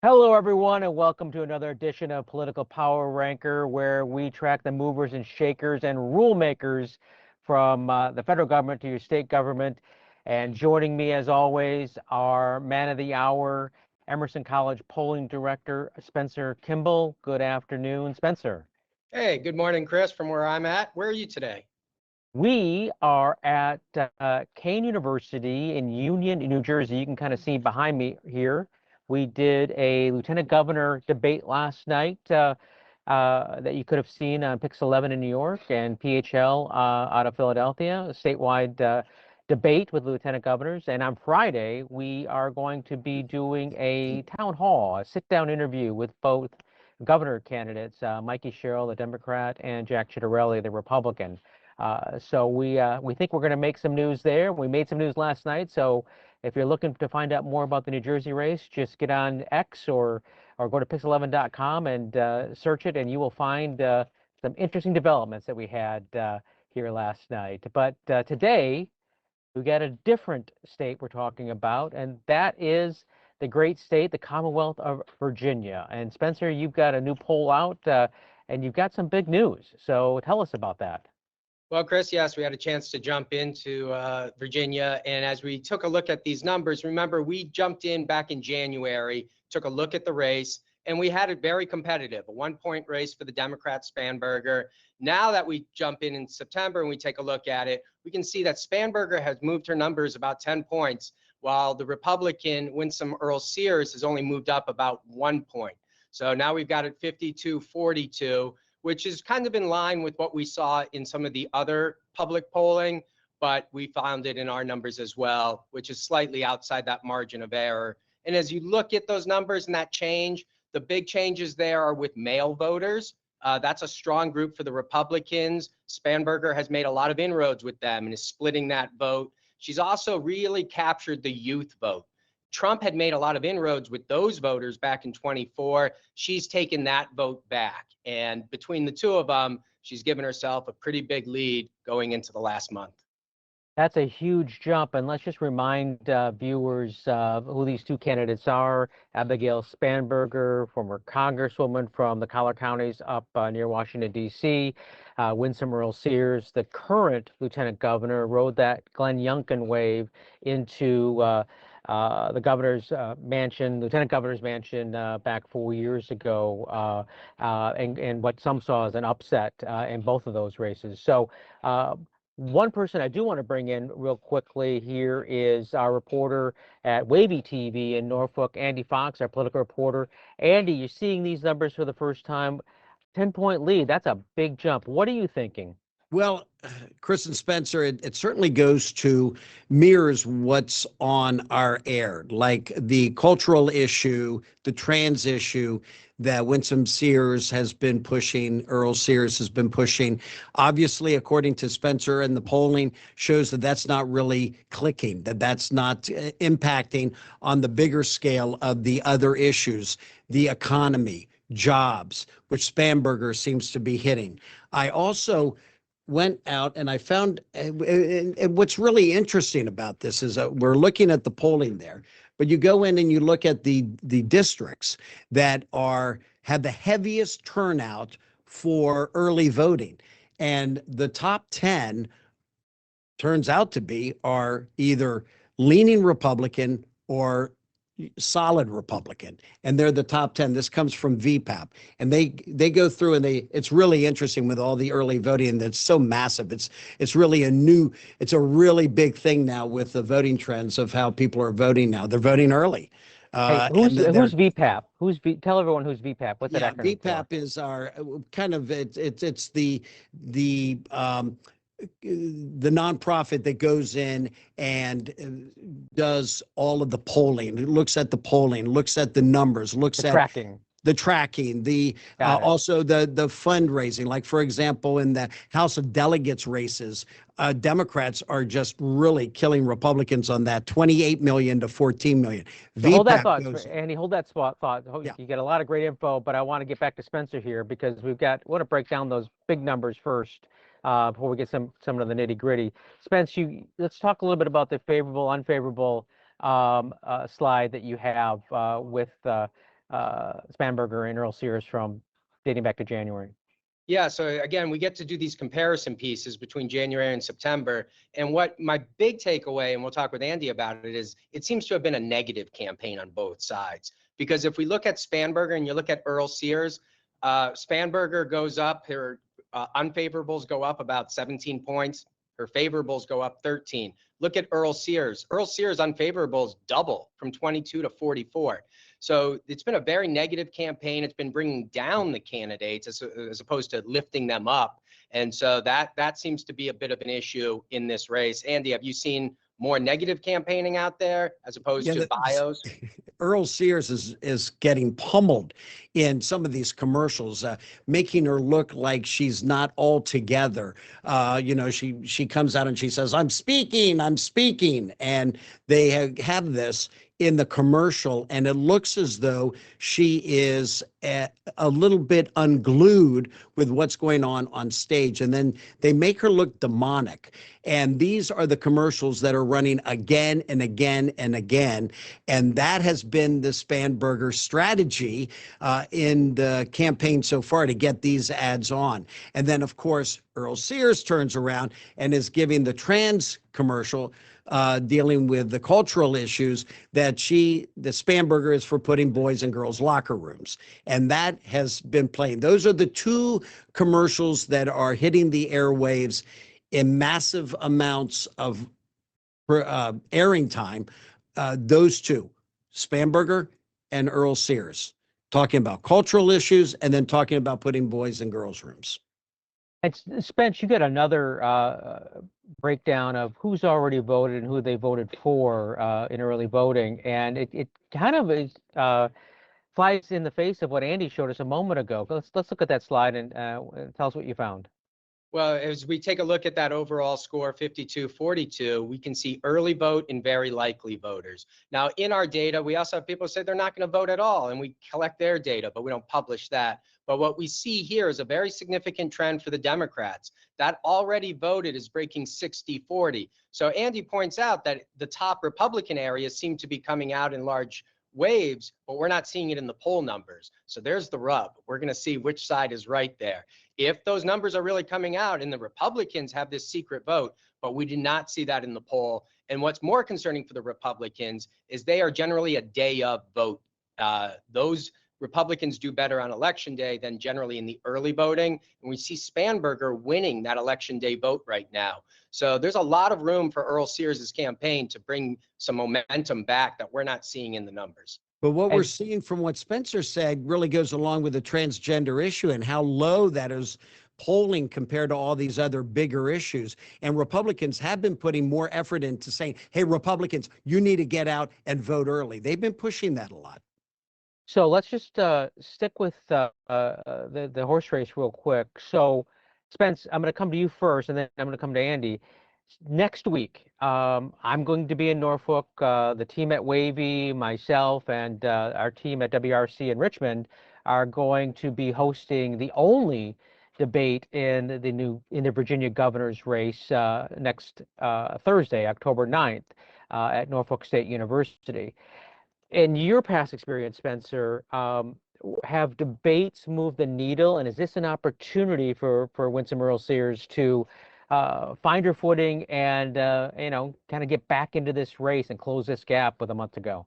Hello, everyone, and welcome to another edition of Political Power Ranker, where we track the movers and shakers and rule makers from the federal government to your state government. And joining me, as always, our man of the hour, Emerson College Polling Director, Spencer Kimball. Good afternoon, Spencer. Hey, good morning, Chris, from where I'm at. Where are you today? We are at Kane University in Union, New Jersey. You can kind of see behind me here. We did a lieutenant governor debate last night that you could have seen on Pix 11 in New York and PHL out of Philadelphia, a statewide debate with lieutenant governors. And on Friday, we are going to be doing a town hall, a sit-down interview with both governor candidates, Mikey Sherrill, the Democrat, and Jack Ciattarelli, the Republican. So we think we're going to make some news there. We made some news last night. So if you're looking to find out more about the New Jersey race, just get on X or go to pix11.com and search it, and you will find some interesting developments that we had here last night. But today we got a different state we're talking about, and that is the great state, the Commonwealth of Virginia. And Spencer, you've got a new poll out, and you've got some big news. So tell us about that. Well, Chris, yes, we had a chance to jump into Virginia. And as we took a look at these numbers, remember, we jumped in back in January, took a look at the race, and we had it very competitive, a 1-point race for the Democrat Spanberger. Now that we jump in September and we take a look at it, we can see that Spanberger has moved her numbers about 10 points, while the Republican Winsome Earle-Sears has only moved up about 1 point. So now we've got it 52-42. Which is kind of in line with what we saw in some of the other public polling, but we found it in our numbers as well, which is slightly outside that margin of error. And as you look at those numbers and that change, the big changes there are with male voters. That's a strong group for the Republicans. Spanberger has made a lot of inroads with them and is splitting that vote. She's also really captured the youth vote. Trump had made a lot of inroads with those voters back in 24. She's taken that vote back. And between the two of them, she's given herself a pretty big lead going into the last month. That's a huge jump. And let's just remind viewers who these two candidates are. Abigail Spanberger, former congresswoman from the Collar counties up near Washington, D.C. Winsome Earle-Sears, the current lieutenant governor, rode that Glenn Youngkin wave into the governor's mansion, lieutenant governor's mansion back 4 years ago, and what some saw as an upset in both of those races. So one person I do want to bring in real quickly here is our reporter at Wavy TV in Norfolk, Andy Fox, our political reporter. Andy, you're seeing these numbers for the first time. 10-point lead, that's a big jump. What are you thinking? Well, Chris and Spencer, it certainly goes to mirrors what's on our air, like the cultural issue, the trans issue that Winsome Sears has been pushing, Earle-Sears has been pushing. Obviously, according to Spencer, and the polling shows that that's not really clicking, that's not impacting on the bigger scale of the other issues, the economy, jobs, which Spanberger seems to be hitting. I also went out and I found what's really interesting about this is that we're looking at the polling there, but you go in and you look at the districts that have the heaviest turnout for early voting, and the top 10 turns out to be are either leaning Republican or solid Republican, and they're the top 10. This comes from VPAP, and they go through and it's really interesting with all the early voting that's so massive. It's really it's a really big thing now with the voting trends of how people are voting now. They're voting early. Hey, who's VPAP? Tell everyone who's VPAP. What's that acronym VPAP for? is our kind of it's the nonprofit that goes in and does all of the polling, looks at the polling, looks at the numbers, looks at the tracking, also the fundraising. Like, for example, in the House of Delegates races, Democrats are just really killing Republicans on that, 28 million to 14 million. So hold that thought, Andy. Hold that thought. Yeah. You get a lot of great info, but I want to get back to Spencer here because we want to break down those big numbers first before we get some of the nitty gritty. Spence, let's talk a little bit about the favorable, unfavorable slide that you have with Spanberger and Earle-Sears from dating back to January? Yeah, so again, we get to do these comparison pieces between January and September. And what my big takeaway, and we'll talk with Andy about it, is it seems to have been a negative campaign on both sides. Because if we look at Spanberger and you look at Earle-Sears, Spanberger goes up, her unfavorables go up about 17 points, her favorables go up 13. Look at Earle-Sears. Earle-Sears unfavorables double from 22 to 44. So it's been a very negative campaign. It's been bringing down the candidates as opposed to lifting them up. And so that seems to be a bit of an issue in this race. Andy, have you seen more negative campaigning out there as opposed to bios? Earle-Sears is getting pummeled in some of these commercials, making her look like she's not all together. She comes out and she says, I'm speaking, and they have this in the commercial, and it looks as though she is a little bit unglued with what's going on stage, and then they make her look demonic. And these are the commercials that are running again and again and again, and that has been the Spanberger strategy in the campaign so far, to get these ads on. And then, of course, Earle-Sears turns around and is giving the trans commercial, dealing with the cultural issues that the Spanberger is for putting boys in girls' locker rooms. And that has been playing. Those are the two commercials that are hitting the airwaves in massive amounts of airing time. Those two, Spanberger and Earle-Sears, talking about cultural issues and then talking about putting boys in girls' rooms. And Spence, you got another breakdown of who's already voted and who they voted for in early voting, and it kind of is flies in the face of what Andy showed us a moment ago. Let's look at that slide and tell us what you found. Well, as we take a look at that overall score, 52-42, we can see early vote and very likely voters. Now, in our data, we also have people say they're not going to vote at all, and we collect their data, but we don't publish that. But what we see here is a very significant trend for the Democrats. That already voted is breaking 60-40. So Andy points out that the top Republican areas seem to be coming out in large waves, but we're not seeing it in the poll numbers. So there's the rub. We're going to see which side is right there. If those numbers are really coming out and the Republicans have this secret vote, but we did not see that in the poll. And what's more concerning for the Republicans is they are generally a day of vote. Those Republicans do better on election day than generally in the early voting. And we see Spanberger winning that election day vote right now. So there's a lot of room for Earle-Sears' campaign to bring some momentum back that we're not seeing in the numbers. But what we're seeing from what Spencer said really goes along with the transgender issue and how low that is polling compared to all these other bigger issues. And Republicans have been putting more effort into saying, hey, Republicans, you need to get out and vote early. They've been pushing that a lot. So let's just stick with the horse race real quick. So, Spence, I'm going to come to you first, and then I'm going to come to Andy. Next week, I'm going to be in Norfolk. The team at Wavy, myself, and our team at WRC in Richmond are going to be hosting the only debate in the Virginia governor's race next Thursday, October 9th, at Norfolk State University. In your past experience, Spencer, have debates moved the needle, and is this an opportunity for Winsome Earle-Sears to find her footing and kind of get back into this race and close this gap with a month to go?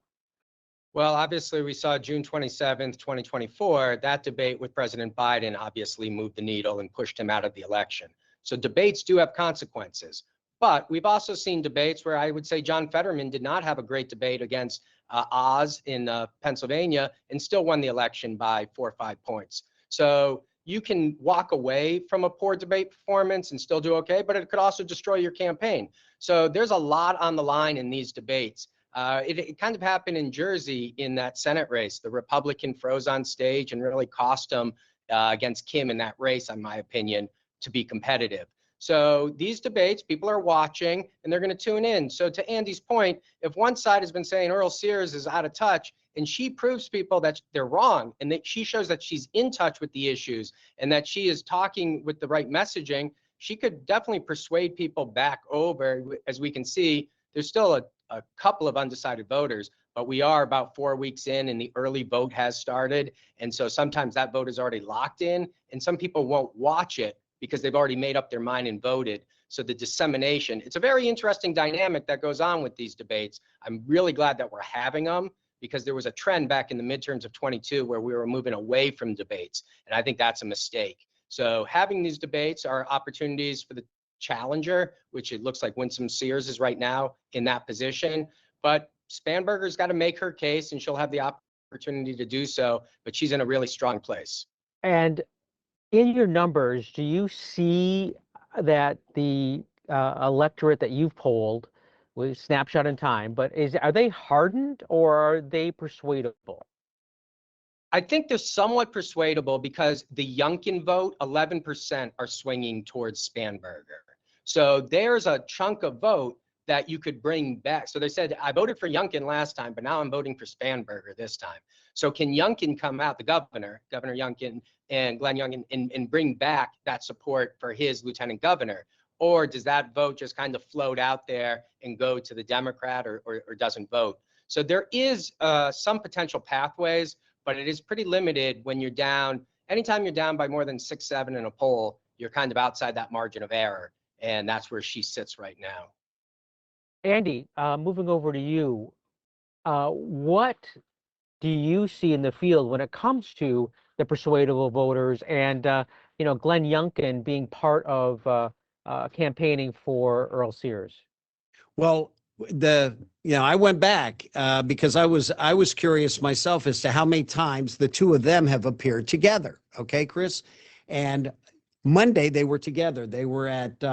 Well, obviously, we saw June 27th, 2024, that debate with President Biden obviously moved the needle and pushed him out of the election. So debates do have consequences. But we've also seen debates where I would say John Fetterman did not have a great debate against Oz in Pennsylvania and still won the election by 4 or 5 points. So you can walk away from a poor debate performance and still do okay, but it could also destroy your campaign. So there's a lot on the line in these debates. It kind of happened in Jersey in that Senate race. The Republican froze on stage and really cost him against Kim in that race, in my opinion, to be competitive. So these debates, people are watching and they're going to tune in. So to Andy's point, if one side has been saying Earle-Sears is out of touch and she proves people that they're wrong and that she shows that she's in touch with the issues and that she is talking with the right messaging, she could definitely persuade people back over. As we can see, there's still a couple of undecided voters, but we are about 4 weeks in and the early vote has started. And so sometimes that vote is already locked in and some people won't watch it because they've already made up their mind and voted. So the dissemination, it's a very interesting dynamic that goes on with these debates. I'm really glad that we're having them because there was a trend back in the midterms of 22 where we were moving away from debates. And I think that's a mistake. So having these debates are opportunities for the challenger, which it looks like Winsome Sears is right now in that position. But Spanberger's got to make her case and she'll have the opportunity to do so, but she's in a really strong place. And in your numbers, do you see that the electorate that you've polled with snapshot in time, but are they hardened or are they persuadable? I think they're somewhat persuadable because the Youngkin vote, 11% are swinging towards Spanberger. So there's a chunk of vote that you could bring back. So they said, I voted for Youngkin last time, but now I'm voting for Spanberger this time. So can Youngkin come out, the Governor Youngkin and Glenn Youngkin, and bring back that support for his lieutenant governor? Or does that vote just kind of float out there and go to the Democrat or doesn't vote? So there is some potential pathways, but it is pretty limited when you're down. Anytime you're down by more than 6, 7 in a poll, you're kind of outside that margin of error. And that's where she sits right now. Andy, moving over to you, what do you see in the field when it comes to the persuadable voters and Glenn Youngkin being part of campaigning for Earle-Sears? Well, I went back because I was curious myself as to how many times the two of them have appeared together. Okay, Chris, and Monday they were together. They were at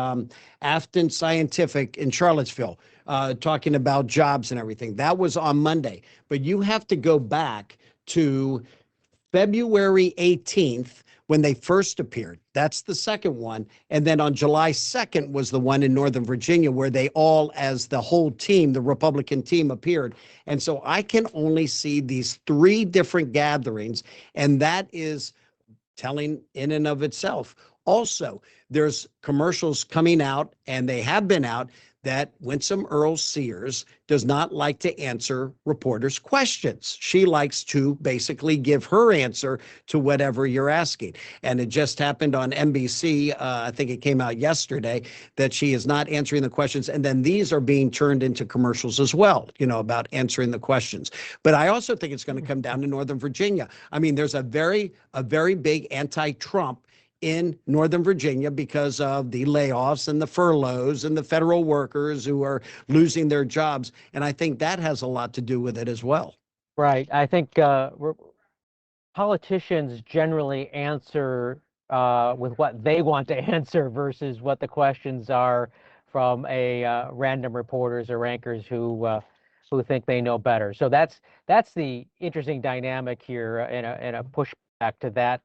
Afton Scientific in Charlottesville talking about jobs and everything. That was on Monday. But you have to go back to February 18th when they first appeared. That's the second one. And then on July 2nd was the one in Northern Virginia where they all, as the whole team, the Republican team, appeared. And so I can only see these 3 different gatherings, and that is telling in and of itself. Also, there's commercials coming out, and they have been out, that Winsome Earle-Sears does not like to answer reporters' questions. She likes to basically give her answer to whatever you're asking. And it just happened on NBC, I think it came out yesterday, that she is not answering the questions. And then these are being turned into commercials as well, about answering the questions. But I also think it's going to come down to Northern Virginia. I mean, there's a very big anti-Trump in Northern Virginia because of the layoffs and the furloughs and the federal workers who are losing their jobs. And I think that has a lot to do with it as well. Right. I think politicians generally answer with what they want to answer versus what the questions are from a random reporters or anchors who think they know better. So that's the interesting dynamic here and a pushback to that.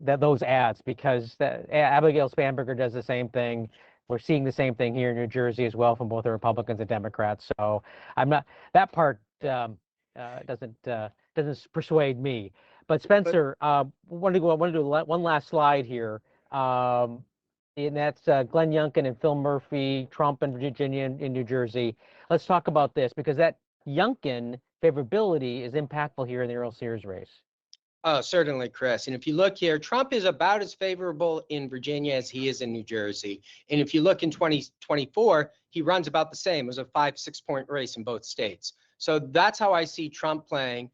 Those ads, because Abigail Spanberger does the same thing. We're seeing the same thing here in New Jersey as well from both the Republicans and Democrats. So I'm not, that part doesn't persuade me. But Spencer, want to do one last slide here, and that's Glenn Youngkin and Phil Murphy, Trump in Virginia and in New Jersey. Let's talk about this because that Youngkin favorability is impactful here in the Earle-Sears race. Oh, certainly, Chris. And if you look here, Trump is about as favorable in Virginia as he is in New Jersey. And if you look in 2024, he runs about the same. It was a 5-6 point race in both states. So that's how I see Trump playing.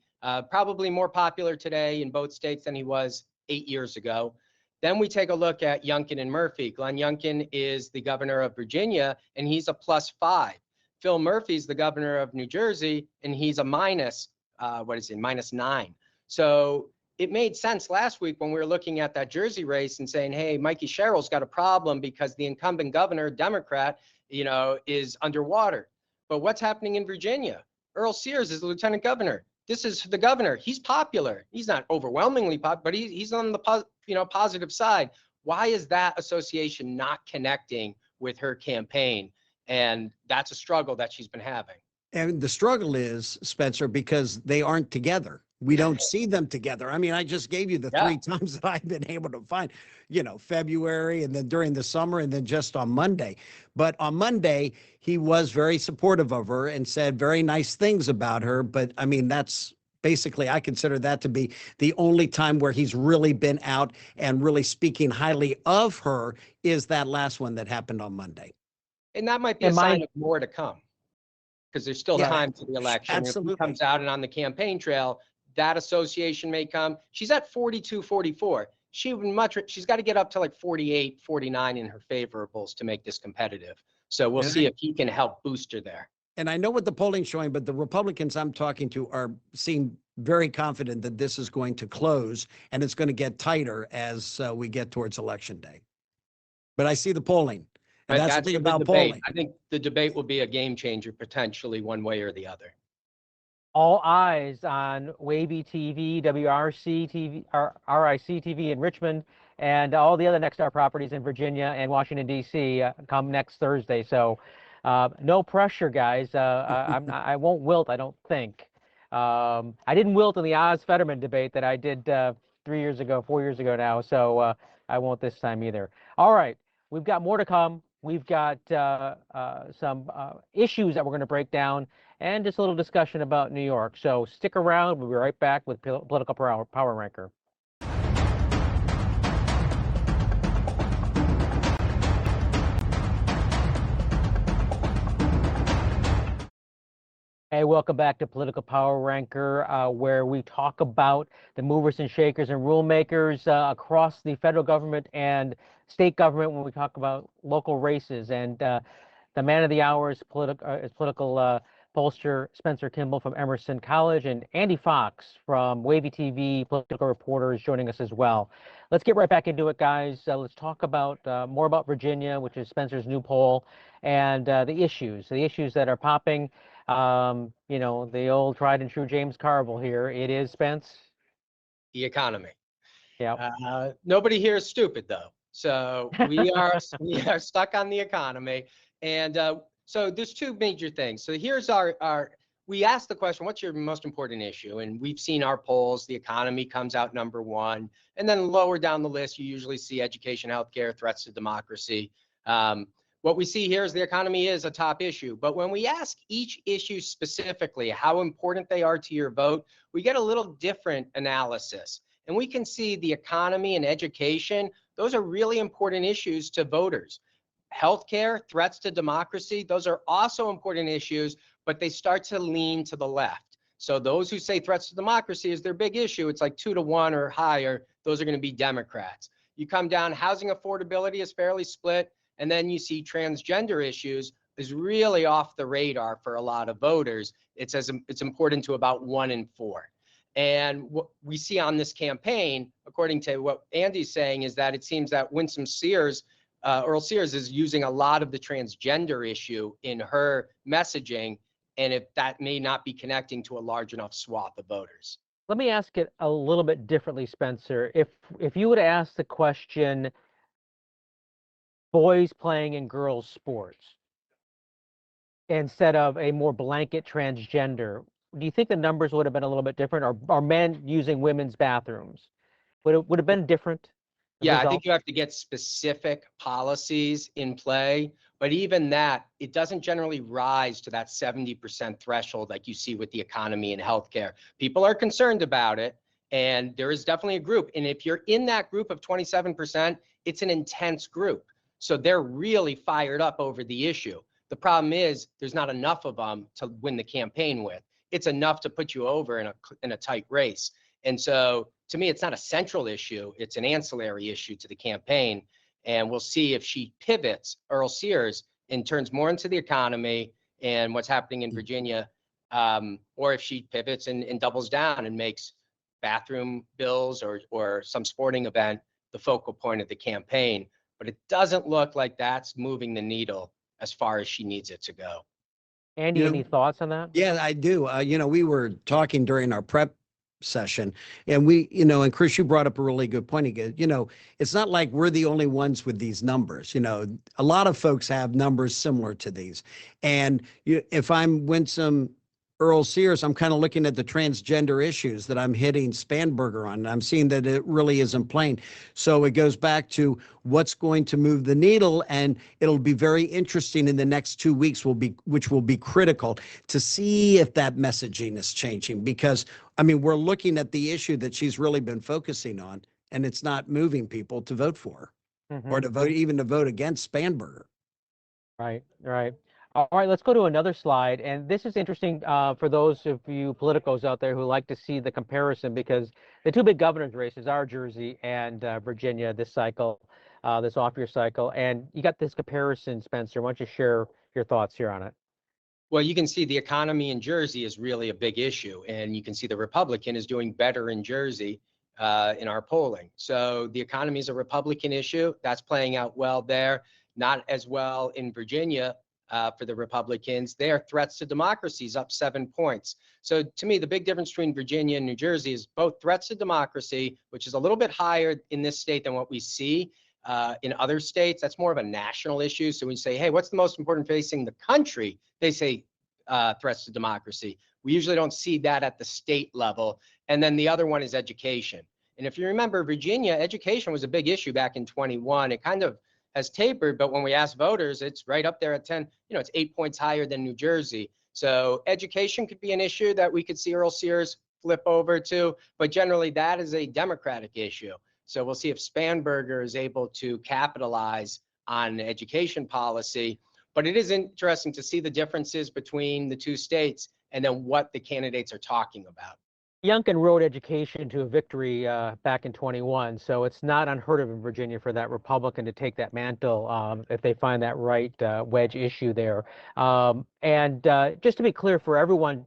Probably more popular today in both states than he was 8 years ago. Then we take a look at Youngkin and Murphy. Glenn Youngkin is the governor of Virginia, and he's a +5. Phil Murphy's the governor of New Jersey, and he's a -9. So it made sense last week when we were looking at that Jersey race and saying, hey, Mikey Sherrill's got a problem because the incumbent governor, Democrat, is underwater. But what's happening in Virginia? Earle-Sears is the lieutenant governor. This is the governor. He's popular. He's not overwhelmingly popular, but he's on the positive side. Why is that association not connecting with her campaign? And that's a struggle that she's been having. And the struggle is, Spencer, because they aren't together. We don't see them together. I mean, I just gave you the Yeah. 3 times that I've been able to find, February and then during the summer and then just on Monday. But on Monday, he was very supportive of her and said very nice things about her. But I mean, that's basically, I consider that to be the only time where he's really been out and really speaking highly of her is that last one that happened on Monday. And that might be a And sign of more to come, because there's still Yeah, time to the election. If absolutely. he comes out and on the campaign trail, that association may come. She's at 42, 44. She's got to get up to like 48, 49 in her favorables to make this competitive. So we'll see if he can help boost her there. And I know what the polling's showing, but the Republicans I'm talking to seem very confident that this is going to close and it's going to get tighter as we get towards election day. But I see the polling. And that's the thing about debate. polling. I think the debate will be a game changer potentially one way or the other. All eyes on Wavy TV, WRC TV, RIC TV in Richmond, and all the other Nexstar properties in Virginia and Washington, D.C. Come next Thursday. So no pressure, guys. I won't wilt, I don't think. I didn't wilt in the Oz-Fetterman debate that I did 4 years ago now. So I won't this time either. All right. We've got more to come. We've got some issues that we're going to break down and just a little discussion about New York. So stick around. We'll be right back with Political Power Ranker. Hey, welcome back to Political Power Ranker, where we talk about the movers and shakers and rule makers across the federal government and state government when we talk about local races. And the man of the hour is political pollster Spencer Kimball from Emerson College, and Andy Fox from Wavy TV, political reporter, is joining us as well. Let's get right back into it, guys. Let's talk about more about Virginia, which is Spencer's new poll, and the issues that are popping. The old tried and true James Carville here. It is, Spence. The economy. Yeah. Nobody here is stupid though. So we are stuck on the economy. And so there's two major things. So here's we asked the question, what's your most important issue? And we've seen our polls, the economy comes out number one. And then lower down the list, you usually see education, healthcare, threats to democracy. What we see here is the economy is a top issue. But when we ask each issue specifically, how important they are to your vote, we get a little different analysis. And we can see the economy and education, those are really important issues to voters. Healthcare, threats to democracy, those are also important issues, but they start to lean to the left. So those who say threats to democracy is their big issue, it's like 2-to-1 or higher, those are going to be Democrats. You come down, housing affordability is fairly split, and then you see transgender issues is really off the radar for a lot of voters. It's important to about 1 in 4. And what we see on this campaign, according to what Andy's saying, is that it seems that Winsome Earle-Sears is using a lot of the transgender issue in her messaging, and if that may not be connecting to a large enough swath of voters. Let me ask it a little bit differently, Spencer. If you would ask the question, boys playing in girls' sports, instead of a more blanket transgender, do you think the numbers would have been a little bit different? Or are men using women's bathrooms? Would it have been different? Yeah, I think you have to get specific policies in play, but even that, it doesn't generally rise to that 70% threshold like you see with the economy and healthcare. People are concerned about it, and there is definitely a group. And if you're in that group of 27%, it's an intense group. So they're really fired up over the issue. The problem is there's not enough of them to win the campaign with. It's enough to put you over in a tight race. And so to me, it's not a central issue. It's an ancillary issue to the campaign. And we'll see if she pivots, Earle-Sears, and turns more into the economy and what's happening in Virginia, or if she pivots and doubles down and makes bathroom bills or some sporting event the focal point of the campaign. But it doesn't look like that's moving the needle as far as she needs it to go. Andy, any thoughts on that? Yeah, I do. We were talking during our prep session. And we, and Chris, you brought up a really good point. Again, it's not like we're the only ones with these numbers. A lot of folks have numbers similar to these. And if I'm Winsome Earle-Sears, I'm kind of looking at the transgender issues that I'm hitting Spanberger on. And I'm seeing that it really isn't plain. So it goes back to what's going to move the needle. And it'll be very interesting in the next 2 weeks, which will be critical to see if that messaging is changing. Because, we're looking at the issue that she's really been focusing on, and it's not moving people to vote for her or to vote, even to vote against Spanberger. Right, right. All right, let's go to another slide. And this is interesting for those of you politicos out there who like to see the comparison, because the two big governor's races are Jersey and Virginia this cycle, this off-year cycle. And you got this comparison, Spencer. Why don't you share your thoughts here on it? Well, you can see the economy in Jersey is really a big issue. And you can see the Republican is doing better in Jersey in our polling. So the economy is a Republican issue. That's playing out well there. Not as well in Virginia. For the Republicans, their threats to democracy is up 7 points. So to me, the big difference between Virginia and New Jersey is both threats to democracy, which is a little bit higher in this state than what we see in other states. That's more of a national issue. So when you say, hey, what's the most important facing the country? They say threats to democracy. We usually don't see that at the state level. And then the other one is education. And if you remember, Virginia, education was a big issue back in 21. It kind of has tapered, but when we ask voters, it's right up there at 10, it's 8 points higher than New Jersey. So education could be an issue that we could see Earle-Sears flip over to, but generally that is a Democratic issue. So we'll see if Spanberger is able to capitalize on education policy, but it is interesting to see the differences between the two states and then what the candidates are talking about. Youngkin rode education to a victory back in 21, so it's not unheard of in Virginia for that Republican to take that mantle if they find that right wedge issue there. And just to be clear for everyone,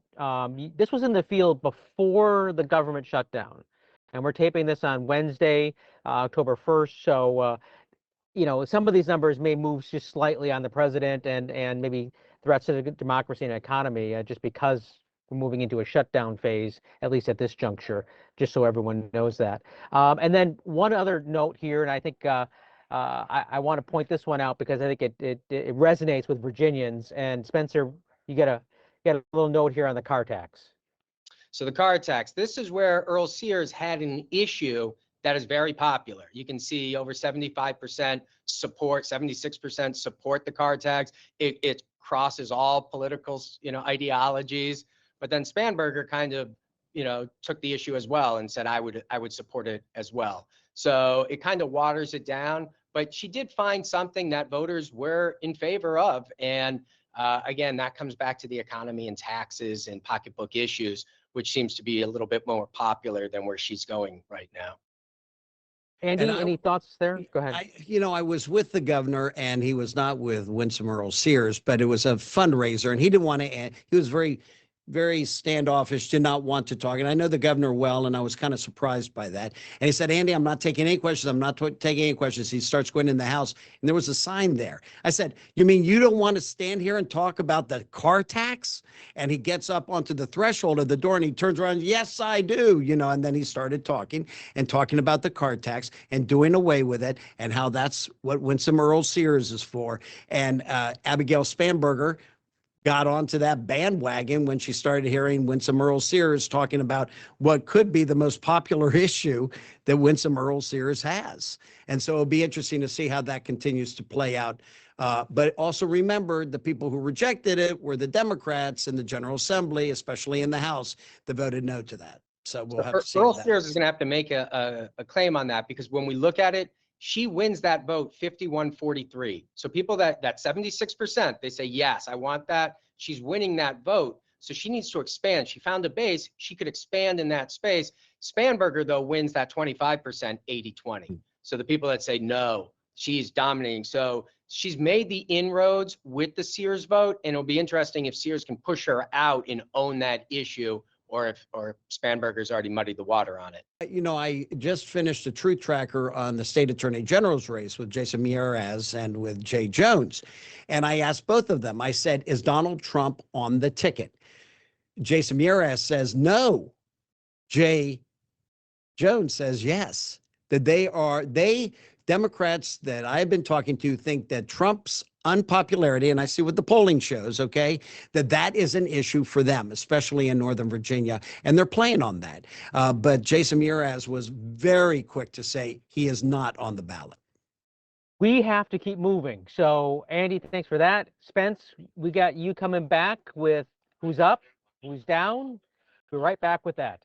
this was in the field before the government shutdown, and we're taping this on Wednesday, October 1st. So, some of these numbers may move just slightly on the president and maybe threats to the democracy and economy just because we're moving into a shutdown phase, at least at this juncture, just so everyone knows that. And then one other note here, and I think I want to point this one out because I think it resonates with Virginians. And Spencer, you got a little note here on the car tax. So the car tax, this is where Earle-Sears had an issue that is very popular. You can see over 75% support, 76% support the car tax. It crosses all political, ideologies. But then Spanberger kind of, took the issue as well and said, I would support it as well. So it kind of waters it down, but she did find something that voters were in favor of. And again, that comes back to the economy and taxes and pocketbook issues, which seems to be a little bit more popular than where she's going right now. Andy, any thoughts there? Go ahead. I was with the governor, and he was not with Winsome Earle-Sears, but it was a fundraiser, and he didn't want to. He was very, very standoffish, did not want to talk. And I know the governor well, and I was kind of surprised by that. And he said, Andy, I'm not taking any questions. I'm not taking any questions. He starts going in the house, and there was a sign there. I said, you mean you don't want to stand here and talk about the car tax? And he gets up onto the threshold of the door, and he turns around, yes, I do, and then he started talking about the car tax and doing away with it and how that's what Winsome Earle-Sears is for. And Abigail Spanberger got onto that bandwagon when she started hearing Winsome Earle-Sears talking about what could be the most popular issue that Winsome Earle-Sears has. And so it'll be interesting to see how that continues to play out. But also remember, the people who rejected it were the Democrats in the General Assembly, especially in the House, that voted no to that. So we'll have to see. Earle-Sears is going to have to make a claim on that, because when we look at it, she wins that vote 51-43. So people that 76%, they say, yes, I want that. She's winning that vote. So she needs to expand. She found a base. She could expand in that space. Spanberger, though, wins that 25%, 80-20. So the people that say no, she's dominating. So she's made the inroads with the Sears vote, and it'll be interesting if Sears can push her out and own that issue, or if Spanberger's already muddied the water on it. I just finished a truth tracker on the state attorney general's race with Jason Miyares and with Jay Jones. And I asked both of them, I said, is Donald Trump on the ticket? Jason Miyares says no. Jay Jones says yes, that Democrats that I've been talking to think that Trump's unpopularity, and I see what the polling shows, okay, that is an issue for them, especially in Northern Virginia, and they're playing on that. But Jason Mraz was very quick to say he is not on the ballot. We have to keep moving. So, Andy, thanks for that. Spence, we got you coming back with who's up, who's down. We're right back with that.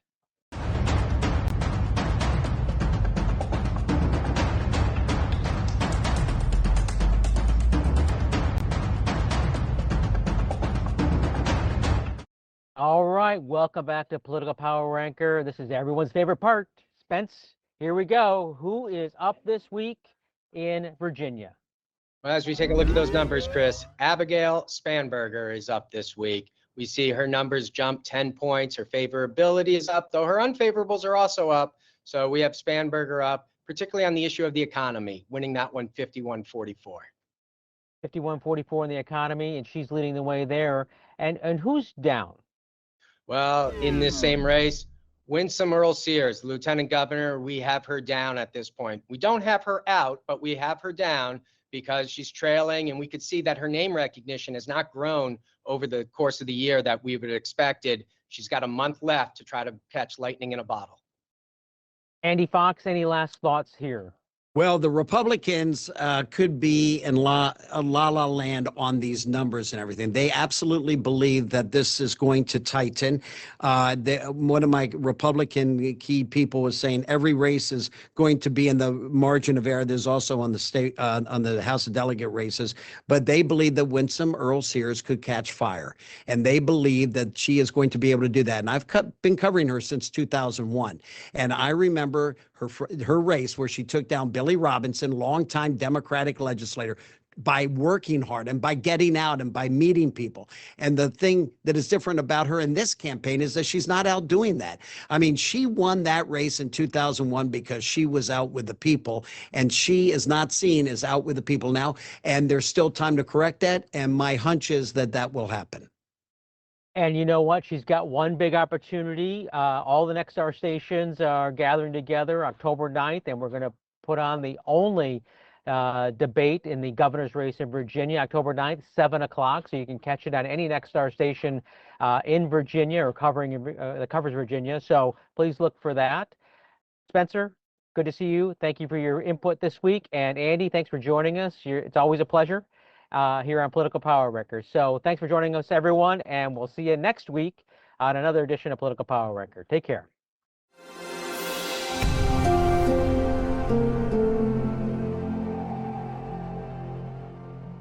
All right, welcome back to Political Power Ranker. This is everyone's favorite part. Spence, here we go. Who is up this week in Virginia? Well, as we take a look at those numbers, Chris, Abigail Spanberger is up this week. We see her numbers jump 10 points. Her favorability is up, though her unfavorables are also up. So we have Spanberger up, particularly on the issue of the economy, winning that one 51-44. 51-44 in the economy, and she's leading the way there. And who's down? Well, in this same race, Winsome Earle-Sears, Lieutenant Governor, we have her down at this point. We don't have her out, but we have her down because she's trailing, and we could see that her name recognition has not grown over the course of the year that we would have expected. She's got a month left to try to catch lightning in a bottle. Andy Fox, any last thoughts here? Well, the Republicans could be in la la land on these numbers and everything. They absolutely believe that this is going to tighten. One of my Republican key people was saying every race is going to be in the margin of error. There's also on the state, on the House of Delegate races, but they believe that Winsome Earle-Sears could catch fire, and they believe that she is going to be able to do that. And I've been covering her since 2001, and I remember her race where she took down Billy Robinson, longtime Democratic legislator, by working hard and by getting out and by meeting people. And the thing that is different about her in this campaign is that she's not out doing that. I mean, she won that race in 2001 because she was out with the people, and she is not seen as out with the people now. And there's still time to correct that. And my hunch is that that will happen. And you know what? She's got one big opportunity. All the Nexstar stations are gathering together October 9th, and we're going to put on the only debate in the governor's race in Virginia, October 9th, 7 o'clock. So you can catch it on any Nexstar station in Virginia or that covers Virginia. So please look for that. Spencer, good to see you. Thank you for your input this week. And Andy, thanks for joining us. It's always a pleasure. Here on Political Power Record. So thanks for joining us, everyone, and we'll see you next week on another edition of Political Power Record. Take care.